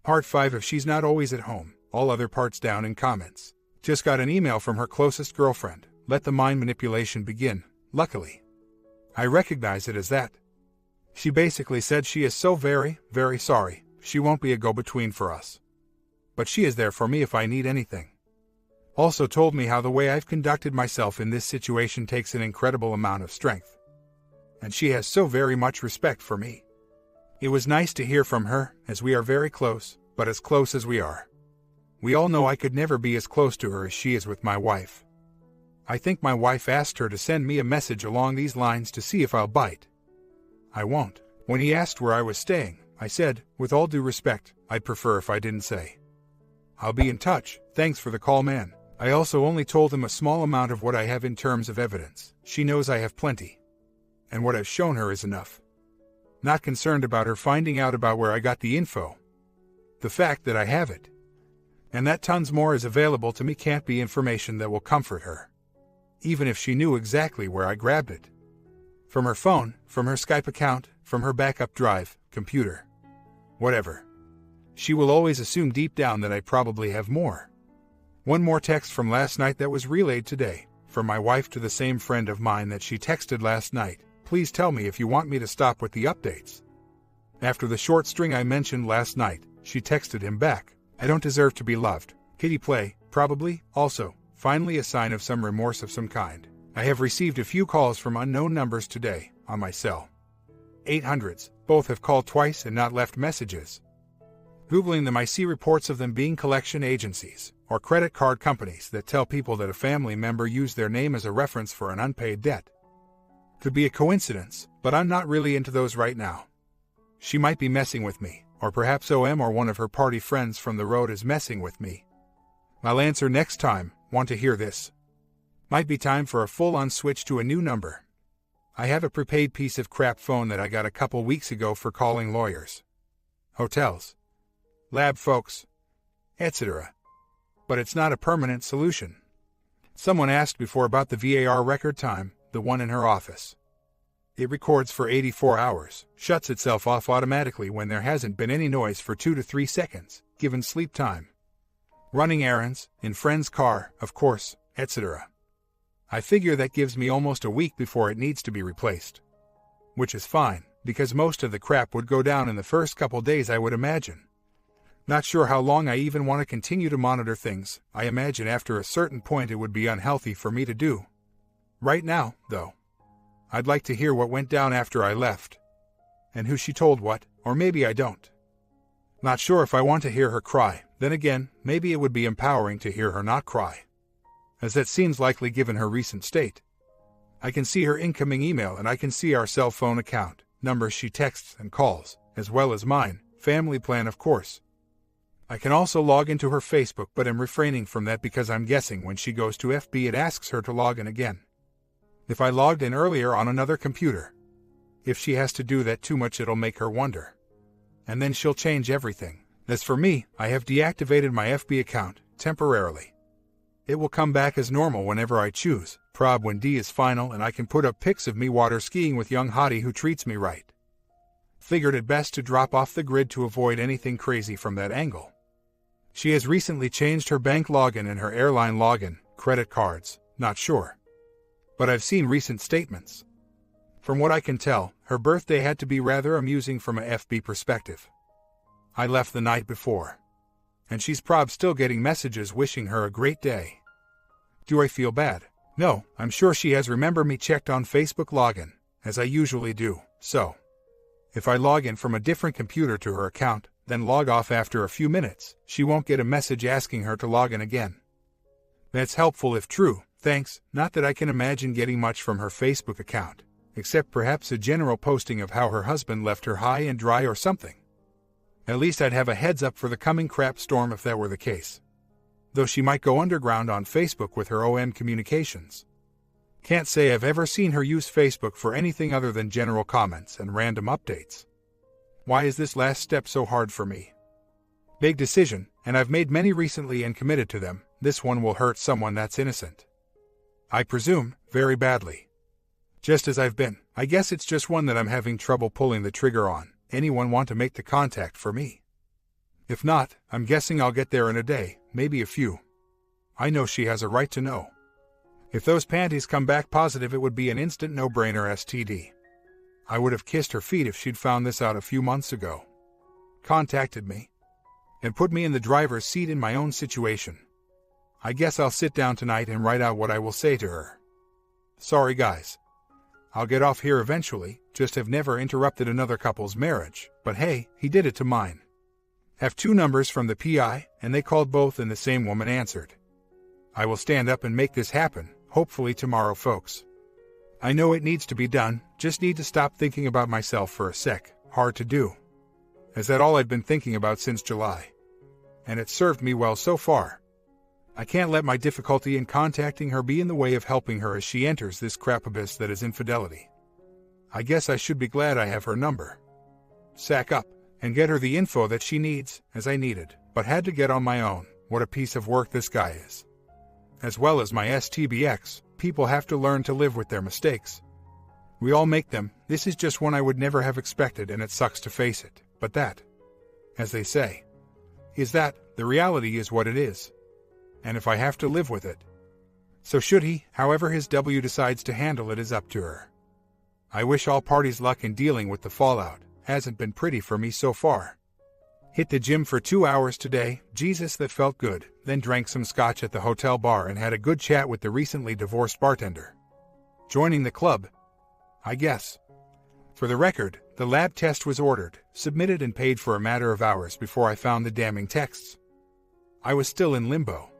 Part 5 if she's not always at home, all other parts down in comments. Just got an email from her closest girlfriend. Let the mind manipulation begin. Luckily, I recognize it as that. She basically said she is so very, very sorry. She won't be a go-between for us, but she is there for me if I need anything. Also told me how the way I've conducted myself in this situation takes an incredible amount of strength, and she has so very much respect for me. It was nice to hear from her, as we are very close, but as close as we are, we all know I could never be as close to her as she is with my wife. I think my wife asked her to send me a message along these lines to see if I'll bite. I won't. When he asked where I was staying, I said, with all due respect, I'd prefer if I didn't say. I'll be in touch. Thanks for the call, man. I also only told him a small amount of what I have in terms of evidence. She knows I have plenty, and what I've shown her is enough. Not concerned about her finding out about where I got the info. The fact that I have it, and that tons more is available to me, can't be information that will comfort her, even if she knew exactly where I grabbed it. From her phone, from her Skype account, from her backup drive, computer, whatever. She will always assume deep down that I probably have more. One more text from last night that was relayed today, from my wife to the same friend of mine that she texted last night. Please tell me if you want me to stop with the updates. After the short string I mentioned last night, she texted him back, I don't deserve to be loved. Kitty play, probably. Also, finally a sign of some remorse of some kind. I have received a few calls from unknown numbers today, on my cell. 800s, both have called twice and not left messages. Googling them, I see reports of them being collection agencies, or credit card companies that tell people that a family member used their name as a reference for an unpaid debt. Could be a coincidence, but I'm not really into those right now. She might be messing with me, or perhaps OM or one of her party friends from the road is messing with me. I'll answer next time. Want to hear this? Might be time for a full-on switch to a new number. I have a prepaid piece of crap phone that I got a couple weeks ago for calling lawyers, hotels, lab folks, etc. But it's not a permanent solution. Someone asked before about the VAR record time, the one in her office. It records for 84 hours, shuts itself off automatically when there hasn't been any noise for 2 to 3 seconds, given sleep time. Running errands, in friend's car, of course, etc. I figure that gives me almost a week before it needs to be replaced. Which is fine, because most of the crap would go down in the first couple days, I would imagine. Not sure how long I even want to continue to monitor things. I imagine after a certain point it would be unhealthy for me to do. Right now, though, I'd like to hear what went down after I left. And who she told what, or maybe I don't. Not sure if I want to hear her cry. Then again, maybe it would be empowering to hear her not cry, as that seems likely given her recent state. I can see her incoming email and I can see our cell phone account, numbers she texts and calls, as well as mine, family plan of course. I can also log into her Facebook, but am refraining from that because I'm guessing when she goes to FB it asks her to log in again. If I logged in earlier on another computer, if she has to do that too much it'll make her wonder. And then she'll change everything. As for me, I have deactivated my FB account, temporarily. It will come back as normal whenever I choose, prob when D is final and I can put up pics of me water skiing with young hottie who treats me right. Figured it best to drop off the grid to avoid anything crazy from that angle. She has recently changed her bank login and her airline login, credit cards, not sure. But I've seen recent statements. From what I can tell, her birthday had to be rather amusing from a FB perspective. I left the night before, and she's prob still getting messages wishing her a great day. Do I feel bad? No, I'm sure she has remember me checked on Facebook login, as I usually do, so if I log in from a different computer to her account, then log off after a few minutes, she won't get a message asking her to log in again. That's helpful if true, thanks. Not that I can imagine getting much from her Facebook account, except perhaps a general posting of how her husband left her high and dry or something. At least I'd have a heads up for the coming crap storm if that were the case. Though she might go underground on Facebook with her OM communications. Can't say I've ever seen her use Facebook for anything other than general comments and random updates. Why is this last step so hard for me? Big decision, and I've made many recently and committed to them. This one will hurt someone that's innocent. I presume, very badly. Just as I've been. I guess it's just one that I'm having trouble pulling the trigger on. Anyone want to make the contact for me? If not, I'm guessing I'll get there in a day, maybe a few. I know she has a right to know. If those panties come back positive, it would be an instant no-brainer STD. I would have kissed her feet if she'd found this out a few months ago. Contacted me. And put me in the driver's seat in my own situation. I guess I'll sit down tonight and write out what I will say to her. Sorry guys. I'll get off here eventually, just have never interrupted another couple's marriage, but hey, he did it to mine. Have 2 numbers from the PI, and they called both and the same woman answered. I will stand up and make this happen, hopefully tomorrow folks. I know it needs to be done, just need to stop thinking about myself for a sec, hard to do. Is that all I've been thinking about since July? And it's served me well so far. I can't let my difficulty in contacting her be in the way of helping her as she enters this crap abyss that is infidelity. I guess I should be glad I have her number. Sack up, and get her the info that she needs, as I needed, but had to get on my own. What a piece of work this guy is. As well as my STBX, people have to learn to live with their mistakes. We all make them, this is just one I would never have expected and it sucks to face it, but that, as they say, is that, the reality is what it is. And if I have to live with it, so should he, however his W decides to handle it is up to her. I wish all parties luck in dealing with the fallout, hasn't been pretty for me so far. Hit the gym for 2 hours today, Jesus that felt good, then drank some scotch at the hotel bar and had a good chat with the recently divorced bartender. Joining the club, I guess. For the record, the lab test was ordered, submitted and paid for a matter of hours before I found the damning texts. I was still in limbo.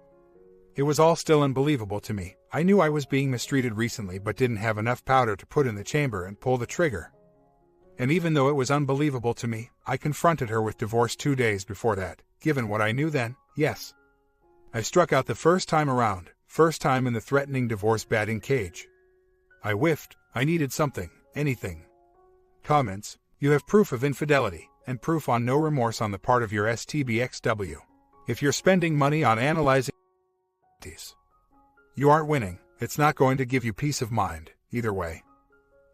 It was all still unbelievable to me. I knew I was being mistreated recently but didn't have enough powder to put in the chamber and pull the trigger. And even though it was unbelievable to me, I confronted her with divorce 2 days before that. Given what I knew then, yes. I struck out the first time around, first time in the threatening divorce batting cage. I whiffed. I needed something, anything. Comments, you have proof of infidelity, and proof on no remorse on the part of your STBXW. If you're spending money on analyzing these, you aren't winning. It's not going to give you peace of mind, either way.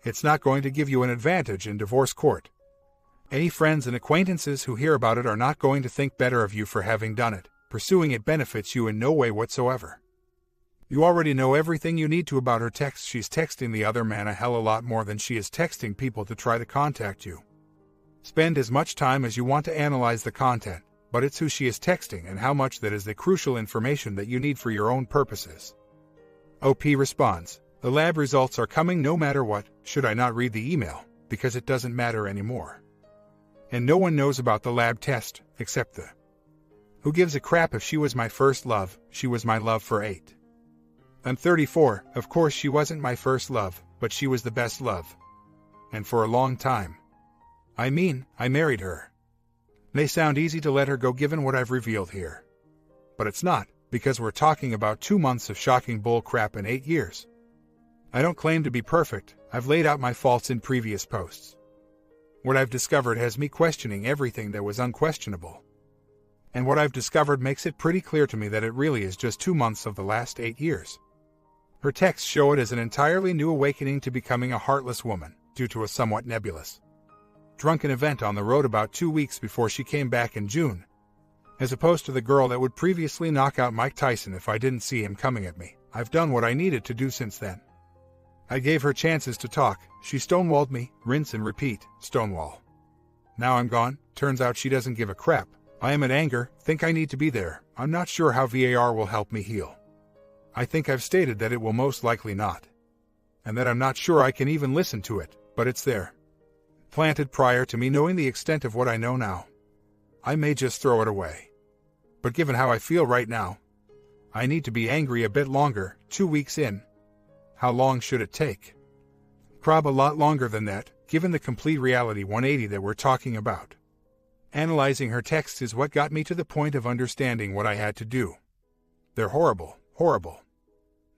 It's not going to give you an advantage in divorce court. Any friends and acquaintances who hear about it are not going to think better of you for having done it. Pursuing it benefits you in no way whatsoever. You already know everything you need to about her texts. She's texting the other man a hell of a lot more than she is texting people to try to contact you. Spend as much time as you want to analyze the content, but it's who she is texting and how much that is the crucial information that you need for your own purposes. OP responds, the lab results are coming no matter what. Should I not read the email? Because it doesn't matter anymore. And no one knows about the lab test, except the... Who gives a crap if she was my first love? She was my love for 8. I'm 34, of course she wasn't my first love, but she was the best love. And for a long time. I mean, I married her. May sound easy to let her go given what I've revealed here. But it's not, because we're talking about 2 months of shocking bull crap in 8 years. I don't claim to be perfect. I've laid out my faults in previous posts. What I've discovered has me questioning everything that was unquestionable. And what I've discovered makes it pretty clear to me that it really is just 2 months of the last 8 years. Her texts show it as an entirely new awakening to becoming a heartless woman, due to a somewhat nebulous, drunken event on the road about 2 weeks before she came back in June, as opposed to the girl that would previously knock out Mike Tyson if I didn't see him coming at me. I've done what I needed to do since then. I gave her chances to talk. She stonewalled me, rinse and repeat, stonewall. Now I'm gone, turns out she doesn't give a crap. I am in anger, think I need to be there. I'm not sure how VAR will help me heal. I think I've stated that it will most likely not. And that I'm not sure I can even listen to it, but it's there. Planted prior to me knowing the extent of what I know now. I may just throw it away. But given how I feel right now, I need to be angry a bit longer, 2 weeks in. How long should it take? Prob a lot longer than that, given the complete reality 180 that we're talking about. Analyzing her texts is what got me to the point of understanding what I had to do. They're horrible, horrible.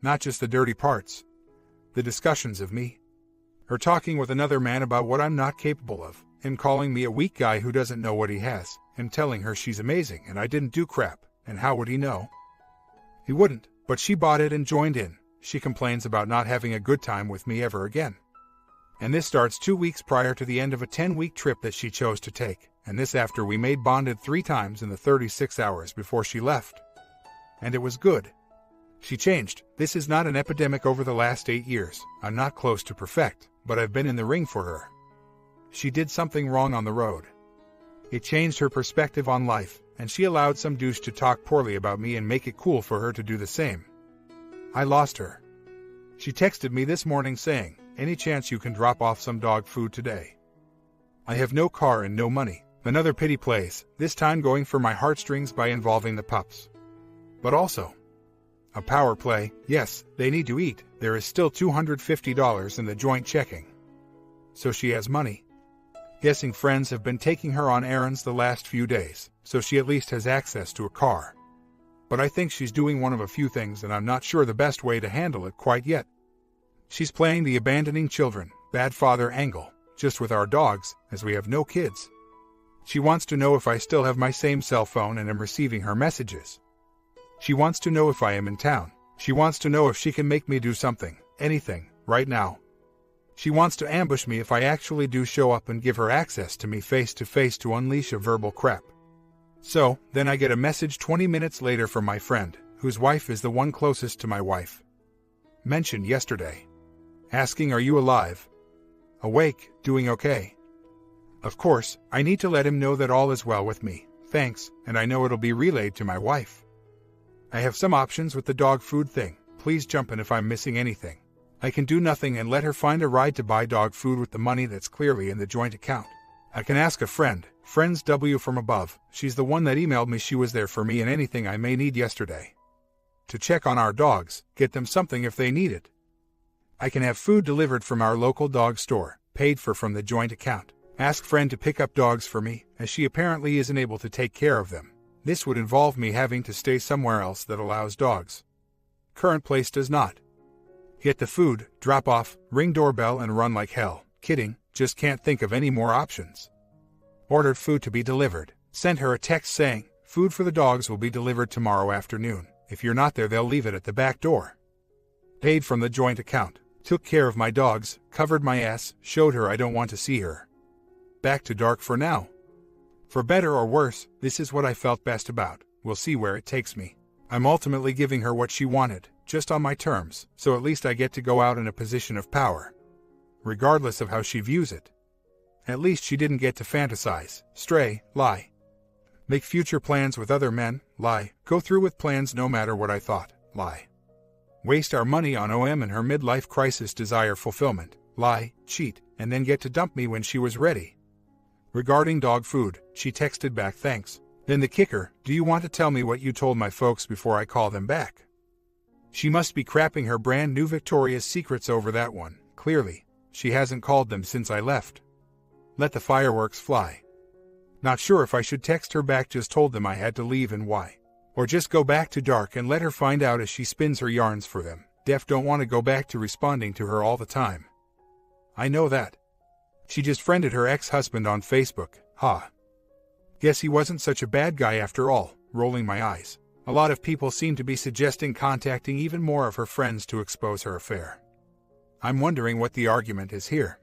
Not just the dirty parts. The discussions of me. Her talking with another man about what I'm not capable of, him calling me a weak guy who doesn't know what he has, him telling her she's amazing and I didn't do crap, and how would he know? He wouldn't, but she bought it and joined in. She complains about not having a good time with me ever again. And this starts 2 weeks prior to the end of a 10-week trip that she chose to take. and this after we made bonded 3 times in the 36 hours before she left. And it was good. She changed. This is not an epidemic over the last 8 years. I'm not close to perfect, but I've been in the ring for her. She did something wrong on the road. It changed her perspective on life, and she allowed some douche to talk poorly about me and make it cool for her to do the same. I lost her. She texted me this morning saying, "Any chance you can drop off some dog food today? I have no car and no money." Another pity plays, this time going for my heartstrings by involving the pups. But also a power play. Yes, they need to eat. There is still $250 in the joint checking. So she has money. Guessing friends have been taking her on errands the last few days, so she at least has access to a car. But I think she's doing one of a few things and I'm not sure the best way to handle it quite yet. She's playing the abandoning children, bad father angle, just with our dogs, as we have no kids. She wants to know if I still have my same cell phone and am receiving her messages. She wants to know if I am in town. She wants to know if she can make me do something, anything, right now. She wants to ambush me if I actually do show up and give her access to me face to face to unleash a verbal crap. So, then I get a message 20 minutes later from my friend, whose wife is the one closest to my wife. Mentioned yesterday. Asking, "Are you alive? Awake, doing okay?" Of course, I need to let him know that all is well with me, thanks, and I know it'll be relayed to my wife. I have some options with the dog food thing. Please jump in if I'm missing anything. I can do nothing and let her find a ride to buy dog food with the money that's clearly in the joint account. I can ask a friend, friends W from above, she's the one that emailed me she was there for me and anything I may need yesterday. To check on our dogs, get them something if they need it. I can have food delivered from our local dog store, paid for from the joint account. Ask friend to pick up dogs for me, as she apparently isn't able to take care of them. This would involve me having to stay somewhere else that allows dogs. Current place does not. Get the food, drop off, ring doorbell and run like hell. Kidding, just can't think of any more options. Ordered food to be delivered. Sent her a text saying, "Food for the dogs will be delivered tomorrow afternoon. If you're not there they'll leave it at the back door." Paid from the joint account. Took care of my dogs, covered my ass, showed her I don't want to see her. Back to dark for now. For better or worse, this is what I felt best about. We'll see where it takes me. I'm ultimately giving her what she wanted, just on my terms, so at least I get to go out in a position of power. Regardless of how she views it. At least she didn't get to fantasize, stray, lie. Make future plans with other men, lie. Go through with plans no matter what I thought, lie. Waste our money on OM and her midlife crisis desire fulfillment, lie, cheat, and then get to dump me when she was ready. Regarding dog food, she texted back thanks. Then the kicker, "Do you want to tell me what you told my folks before I call them back?" She must be crapping her brand new Victoria's Secrets over that one, clearly. She hasn't called them since I left. Let the fireworks fly. Not sure if I should text her back, just told them I had to leave and why. Or just go back to dark and let her find out as she spins her yarns for them. Def don't want to go back to responding to her all the time. I know that. She just friended her ex-husband on Facebook, ha. Guess he wasn't such a bad guy after all, rolling my eyes. A lot of people seem to be suggesting contacting even more of her friends to expose her affair. I'm wondering what the argument is here.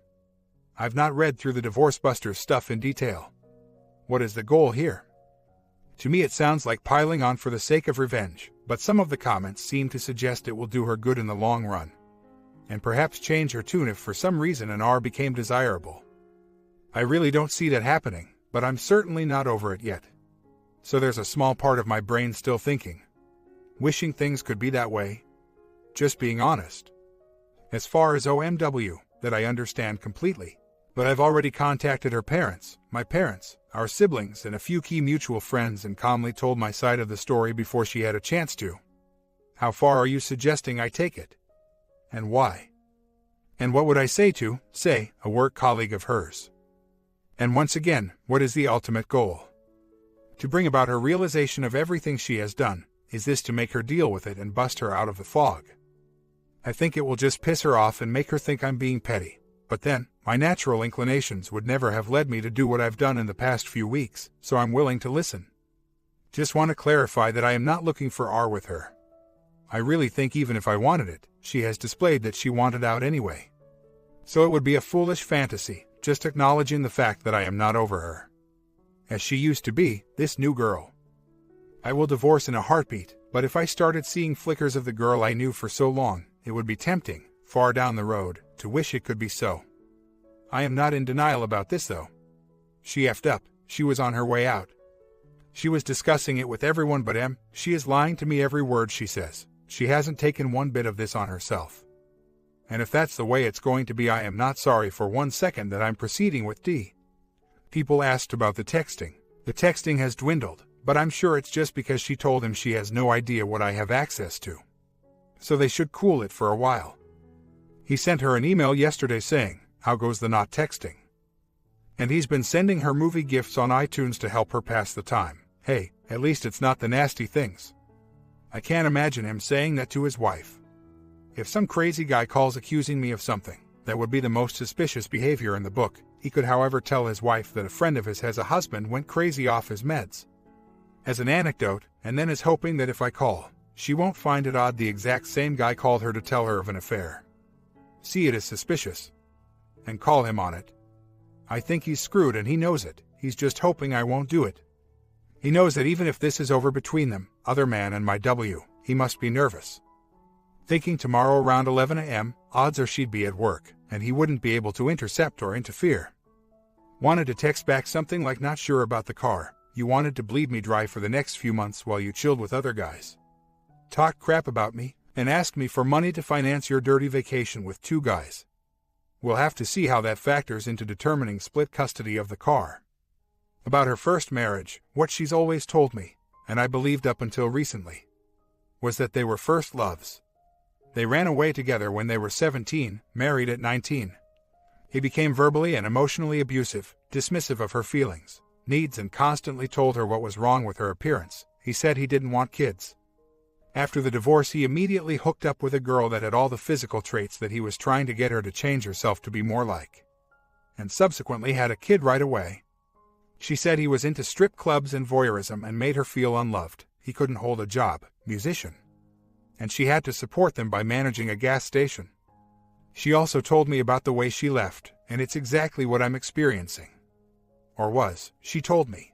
I've not read through the Divorce Busters stuff in detail. What is the goal here? To me it sounds like piling on for the sake of revenge, but some of the comments seem to suggest it will do her good in the long run. And perhaps change her tune if for some reason an R became desirable. I really don't see that happening, but I'm certainly not over it yet. So there's a small part of my brain still thinking. Wishing things could be that way. Just being honest. As far as OMW, that I understand completely. But I've already contacted her parents, my parents, our siblings, and a few key mutual friends and calmly told my side of the story before she had a chance to. How far are you suggesting I take it? And why? And what would I say to, say, a work colleague of hers? And once again, what is the ultimate goal? To bring about her realization of everything she has done. Is this to make her deal with it and bust her out of the fog? I think it will just piss her off and make her think I'm being petty. But then, my natural inclinations would never have led me to do what I've done in the past few weeks, so I'm willing to listen. Just want to clarify that I am not looking for R with her. I really think even if I wanted it, she has displayed that she wanted out anyway. So it would be a foolish fantasy, just acknowledging the fact that I am not over her. as she used to be, this new girl. I will divorce in a heartbeat, but if I started seeing flickers of the girl I knew for so long, it would be tempting, far down the road, to wish it could be so. I am not in denial about this though. She effed up, she was on her way out. She was discussing it with everyone but M. She is lying to me every word she says. She hasn't taken one bit of this on herself. And if that's the way it's going to be, I am not sorry for 1 second that I'm proceeding with D. People asked about the texting. The texting has dwindled, but I'm sure it's just because she told him she has no idea what I have access to. So they should cool it for a while. He sent her an email yesterday saying, "How goes the not texting?" And he's been sending her movie gifts on iTunes to help her pass the time. Hey, at least it's not the nasty things. I can't imagine him saying that to his wife. If some crazy guy calls accusing me of something, that would be the most suspicious behavior in the book. He could, however, tell his wife that a friend of his has a husband went crazy off his meds. As an anecdote, and then is hoping that if I call, she won't find it odd the exact same guy called her to tell her of an affair. See it as suspicious. And call him on it. I think he's screwed and he knows it. He's just hoping I won't do it. He knows that even if this is over between them, other man and my W, he must be nervous. Thinking tomorrow around 11 a.m., odds are she'd be at work, and he wouldn't be able to intercept or interfere. Wanted to text back something like, "Not sure about the car. You wanted to bleed me dry for the next few months while you chilled with other guys. Talked crap about me, and asked me for money to finance your dirty vacation with 2 guys. We'll have to see how that factors into determining split custody of the car." About her first marriage, what she's always told me, and I believed up until recently, was that they were first loves. They ran away together when they were 17, married at 19. He became verbally and emotionally abusive, dismissive of her feelings, needs, and constantly told her what was wrong with her appearance. He said he didn't want kids. After the divorce, he immediately hooked up with a girl that had all the physical traits that he was trying to get her to change herself to be more like, and subsequently had a kid right away. She said he was into strip clubs and voyeurism and made her feel unloved. He couldn't hold a job, musician, and she had to support them by managing a gas station. She also told me about the way she left, and it's exactly what I'm experiencing. Or was, she told me,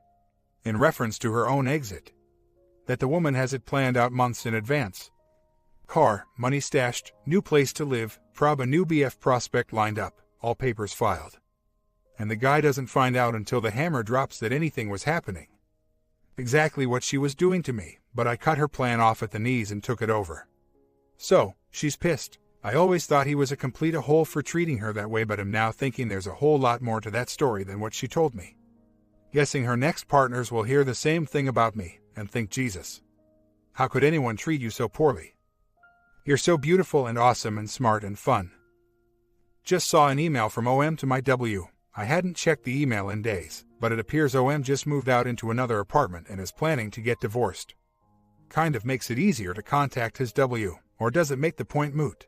in reference to her own exit, that the woman has it planned out months in advance. Car, money stashed, new place to live, a new BF prospect lined up, all papers filed. And the guy doesn't find out until the hammer drops that anything was happening. Exactly what she was doing to me, but I cut her plan off at the knees and took it over. So, she's pissed. I always thought he was a complete a-hole for treating her that way, but I'm now thinking there's a whole lot more to that story than what she told me. Guessing her next partners will hear the same thing about me, and think, Jesus, how could anyone treat you so poorly? You're so beautiful and awesome and smart and fun. Just saw an email from OM to my W. I hadn't checked the email in days, but it appears OM just moved out into another apartment and is planning to get divorced. Kind of makes it easier to contact his W, or does it make the point moot?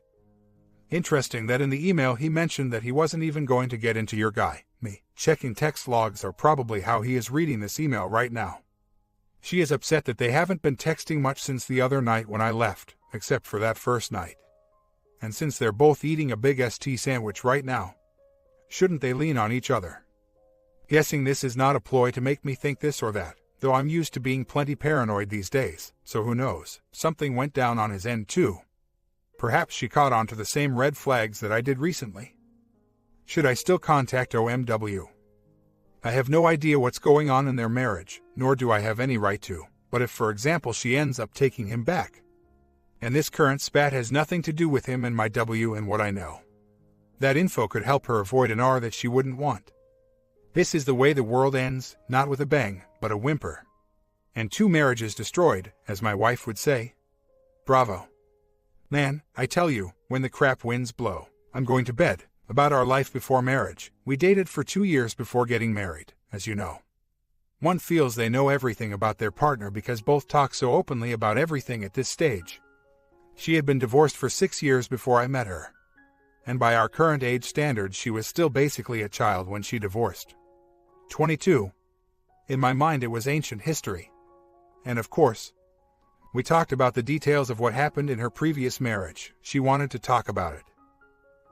Interesting that in the email he mentioned that he wasn't even going to get into your guy, me. Checking text logs are probably how he is reading this email right now. She is upset that they haven't been texting much since the other night when I left, except for that first night. And since they're both eating a big ST sandwich right now, shouldn't they lean on each other? Guessing this is not a ploy to make me think this or that, though I'm used to being plenty paranoid these days, so who knows, something went down on his end too. Perhaps she caught on to the same red flags that I did recently. Should I still contact OMW? I have no idea what's going on in their marriage, nor do I have any right to, but if, for example, she ends up taking him back, and this current spat has nothing to do with him and my W and what I know, that info could help her avoid an R that she wouldn't want. This is the way the world ends, not with a bang, but a whimper. And 2 marriages destroyed, as my wife would say. Bravo. Man, I tell you, when the crap winds blow, I'm going to bed. About our life before marriage, we dated for 2 years before getting married, as you know. One feels they know everything about their partner because both talk so openly about everything at this stage. She had been divorced for 6 years before I met her. And by our current age standards, she was still basically a child when she divorced. 22. In my mind, it was ancient history. And of course, we talked about the details of what happened in her previous marriage. She wanted to talk about it.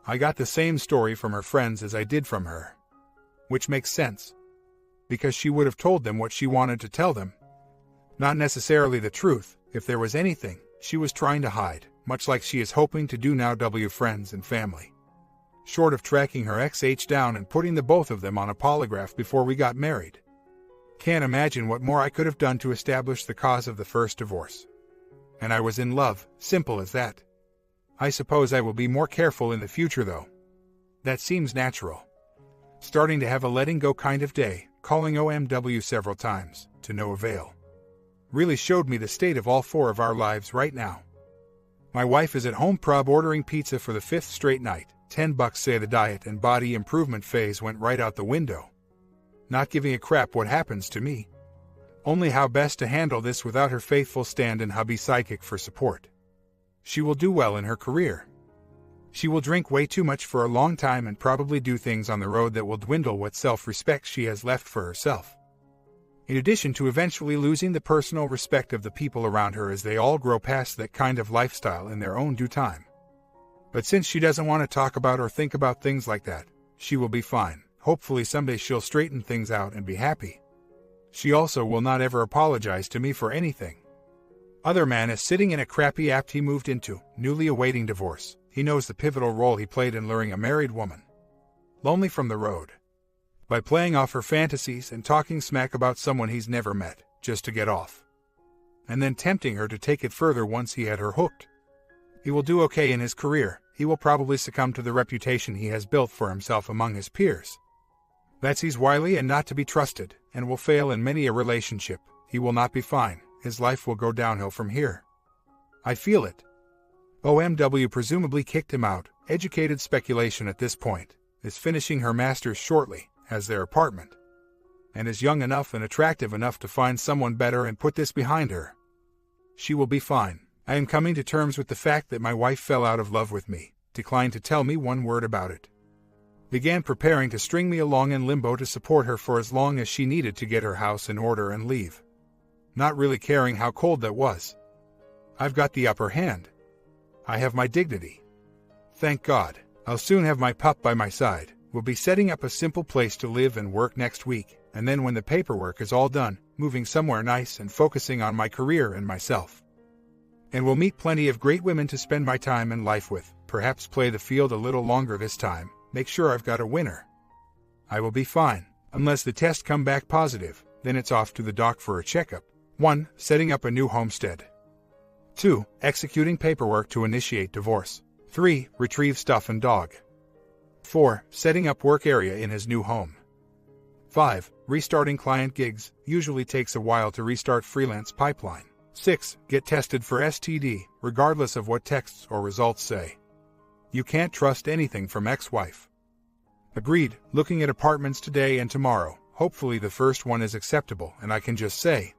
I got the same story from her friends as I did from her, which makes sense. because she would have told them what she wanted to tell them. Not necessarily the truth, if there was anything she was trying to hide, much like she is hoping to do now with friends and family. Short of tracking her ex down and putting the both of them on a polygraph before we got married. Can't imagine what more I could have done to establish the cause of the first divorce. And I was in love, simple as that. I suppose I will be more careful in the future though. That seems natural. Starting to have a letting go kind of day, calling OMW several times, to no avail. Really showed me the state of all four of our lives right now. My wife is at home prob ordering pizza for the 5th straight night. $10 say the diet and body improvement phase went right out the window. Not giving a crap what happens to me. Only how best to handle this without her faithful stand-in hubby psychic for support. She will do well in her career. She will drink way too much for a long time and probably do things on the road that will dwindle what self-respect she has left for herself. In addition to eventually losing the personal respect of the people around her as they all grow past that kind of lifestyle in their own due time. But since she doesn't want to talk about or think about things like that, she will be fine. Hopefully someday she'll straighten things out and be happy. She also will not ever apologize to me for anything. Other man is sitting in a crappy apt he moved into, newly awaiting divorce. He knows the pivotal role he played in luring a married woman. Lonely from the road. By playing off her fantasies and talking smack about someone he's never met, just to get off. And then tempting her to take it further once he had her hooked. He will do okay in his career. He will probably succumb to the reputation he has built for himself among his peers. That's he's wily and not to be trusted, and will fail in many a relationship. He will not be fine. His life will go downhill from here. I feel it. OMW presumably kicked him out. Educated speculation at this point. Is finishing her master's shortly, has their apartment. And is young enough and attractive enough to find someone better and put this behind her. She will be fine. I am coming to terms with the fact that my wife fell out of love with me, declined to tell me one word about it. Began preparing to string me along in limbo to support her for as long as she needed to get her house in order and leave. Not really caring how cold that was. I've got the upper hand. I have my dignity. Thank God. I'll soon have my pup by my side. We'll be setting up a simple place to live and work next week, and then when the paperwork is all done, moving somewhere nice and focusing on my career and myself. And will meet plenty of great women to spend my time and life with, perhaps play the field a little longer this time, make sure I've got a winner. I will be fine, unless the test come back positive, then it's off to the doc for a checkup. 1. Setting up a new homestead. 2. Executing paperwork to initiate divorce. 3. Retrieve stuff and dog. 4. Setting up work area in his new home. 5. Restarting client gigs, usually takes a while to restart freelance pipeline. 6. Get tested for STD, regardless of what texts or results say. You can't trust anything from ex-wife. Agreed, looking at apartments today and tomorrow. Hopefully the first one is acceptable and I can just say,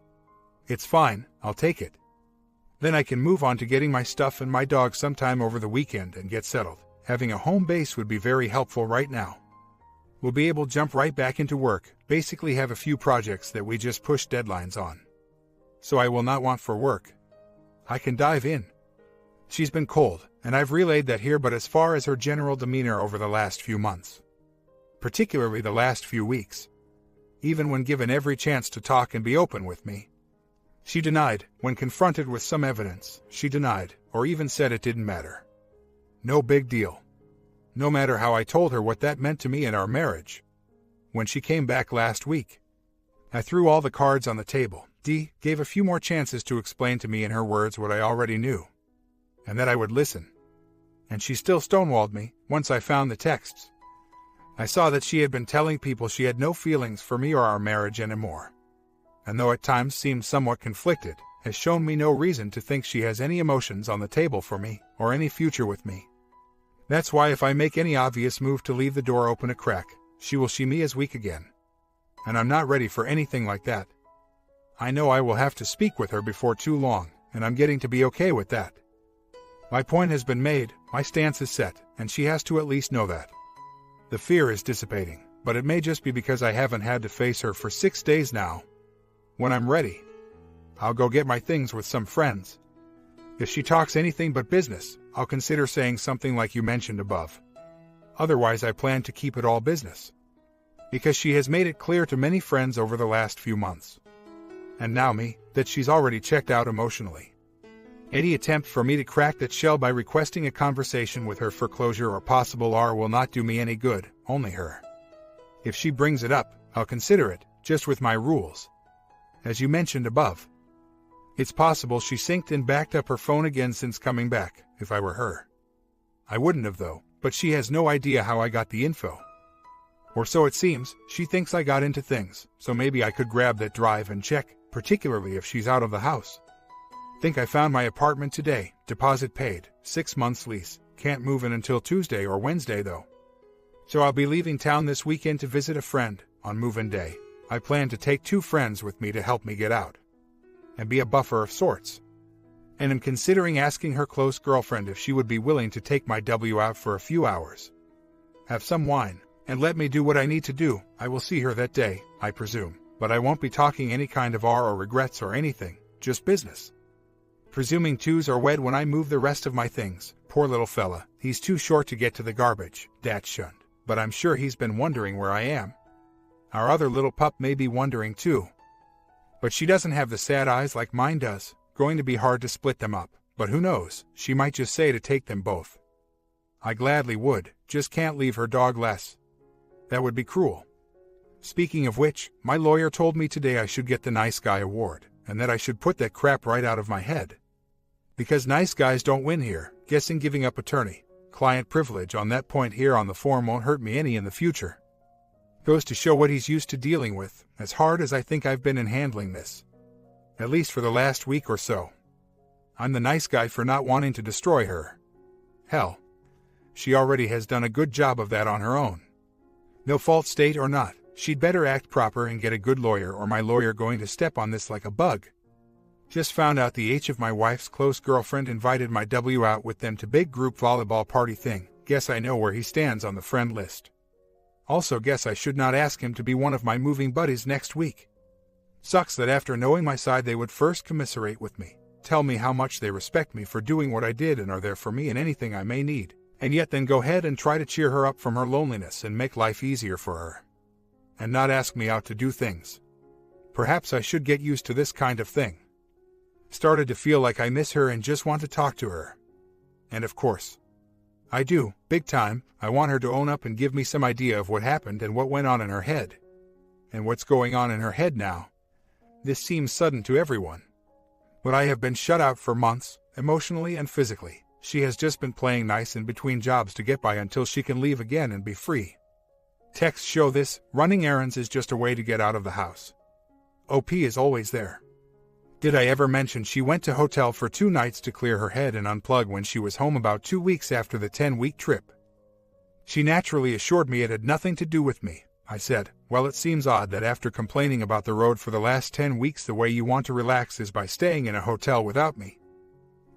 it's fine, I'll take it. Then I can move on to getting my stuff and my dog sometime over the weekend and get settled. Having a home base would be very helpful right now. We'll be able to jump right back into work, basically have a few projects that we just pushed deadlines on. So I will not want for work. I can dive in. She's been cold, and I've relayed that here, but as far as her general demeanor over the last few months. Particularly the last few weeks. Even when given every chance to talk and be open with me. She denied, when confronted with some evidence, she denied, or even said it didn't matter. No big deal. No matter how I told her what that meant to me in our marriage. When she came back last week, I threw all the cards on the table. Gave a few more chances to explain to me in her words what I already knew. And that I would listen. And she still stonewalled me, once I found the texts. I saw that she had been telling people she had no feelings for me or our marriage anymore. And though at times seemed somewhat conflicted, has shown me no reason to think she has any emotions on the table for me, or any future with me. That's why if I make any obvious move to leave the door open a crack, she will see me as weak again. And I'm not ready for anything like that. I know I will have to speak with her before too long, and I'm getting to be okay with that. My point has been made, my stance is set, and she has to at least know that. The fear is dissipating, but it may just be because I haven't had to face her for 6 days now. When I'm ready, I'll go get my things with some friends. If she talks anything but business, I'll consider saying something like you mentioned above. Otherwise I plan to keep it all business. because she has made it clear to many friends over the last few months, and now me, that she's already checked out emotionally. Any attempt for me to crack that shell by requesting a conversation with her for closure or possible will not do me any good, only her. If she brings it up, I'll consider it, just with my rules. As you mentioned above. It's possible she synced and backed up her phone again since coming back, if I were her. I wouldn't have though, but she has no idea how I got the info. Or so it seems. She thinks I got into things, so maybe I could grab that drive and check, particularly if she's out of the house. Think I found my apartment today, deposit paid, 6 months lease, can't move in until Tuesday or Wednesday though. So I'll be leaving town this weekend to visit a friend, on move-in day. I plan to take 2 friends with me to help me get out, and be a buffer of sorts. And am considering asking her close girlfriend if she would be willing to take my W out for a few hours. Have some wine, and let me do what I need to do. I will see her that day, I presume, but I won't be talking any kind of or regrets or anything, just business. Presuming twos are wed when I move the rest of my things. Poor little fella, he's too short to get to the garbage, that's shunned, but I'm sure he's been wondering where I am. Our other little pup may be wondering too. But she doesn't have the sad eyes like mine does. Going to be hard to split them up, but who knows, she might just say to take them both. I gladly would, just can't leave her dog less. That would be cruel. Speaking of which, my lawyer told me today I should get the Nice Guy Award, and that I should put that crap right out of my head. Because nice guys don't win here, guessing giving up attorney-client privilege on that point here on the form won't hurt me any in the future. Goes to show what he's used to dealing with, as hard as I think I've been in handling this. At least for the last week or so. I'm the nice guy for not wanting to destroy her. Hell, she already has done a good job of that on her own. No fault state or not, she'd better act proper and get a good lawyer, or my lawyer going to step on this like a bug. Just found out the H of my wife's close girlfriend invited my W out with them to big group volleyball party thing. Guess I know where he stands on the friend list. Also guess I should not ask him to be one of my moving buddies next week. Sucks that after knowing my side they would first commiserate with me, tell me how much they respect me for doing what I did and are there for me in anything I may need, and yet then go ahead and try to cheer her up from her loneliness and make life easier for her. And not ask me out to do things. Perhaps I should get used to this kind of thing. Started to feel like I miss her and just want to talk to her. And of course, I do, big time. I want her to own up and give me some idea of what happened and what went on in her head. And what's going on in her head now. This seems sudden to everyone. But I have been shut out for months, emotionally and physically. She has just been playing nice in between jobs to get by until she can leave again and be free. Texts show this. Running errands is just a way to get out of the house. OP is always there. Did I ever mention she went to hotel for 2 nights to clear her head and unplug when she was home about 2 weeks after the 10-week trip? She naturally assured me it had nothing to do with me. I said, well, it seems odd that after complaining about the road for the last 10 weeks the way you want to relax is by staying in a hotel without me.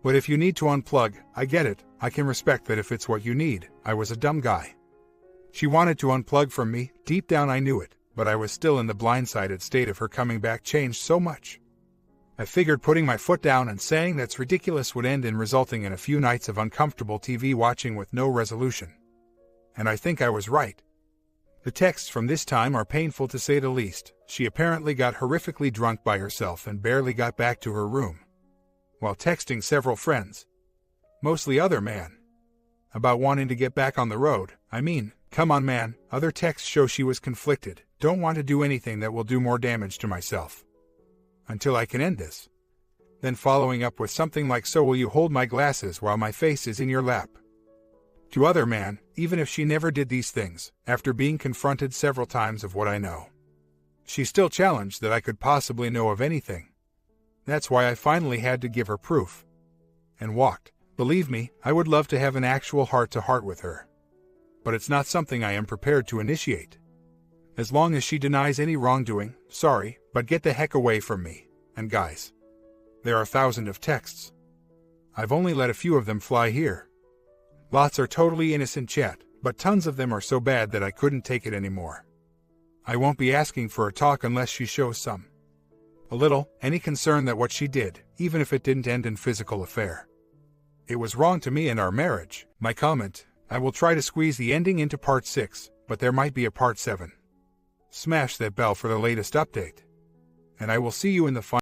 But if you need to unplug, I get it. I can respect that if it's what you need. I was a dumb guy. She wanted to unplug from me. Deep down I knew it, but I was still in the blindsided state of her coming back changed so much. I figured putting my foot down and saying that's ridiculous would end in resulting in a few nights of uncomfortable TV watching with no resolution. And I think I was right. The texts from this time are painful to say the least. She apparently got horrifically drunk by herself and barely got back to her room, while texting several friends, mostly other man, about wanting to get back on the road. I mean, come on man, other texts show she was conflicted, don't want to do anything that will do more damage to myself. Until I can end this. Then following up with something like, so will you hold my glasses while my face is in your lap? To other man, even if she never did these things, after being confronted several times of what I know, she still challenged that I could possibly know of anything. That's why I finally had to give her proof. And walked. Believe me, I would love to have an actual heart-to-heart with her. But it's not something I am prepared to initiate. As long as she denies any wrongdoing, sorry, but get the heck away from me. And guys, there are thousands of texts. I've only let a few of them fly here. Lots are totally innocent chat, but tons of them are so bad that I couldn't take it anymore. I won't be asking for a talk unless she shows a little, any concern that what she did, even if it didn't end in physical affair. It was wrong to me and our marriage. My comment, I will try to squeeze the ending into part 6, but there might be a part 7. Smash that bell for the latest update. And I will see you in the final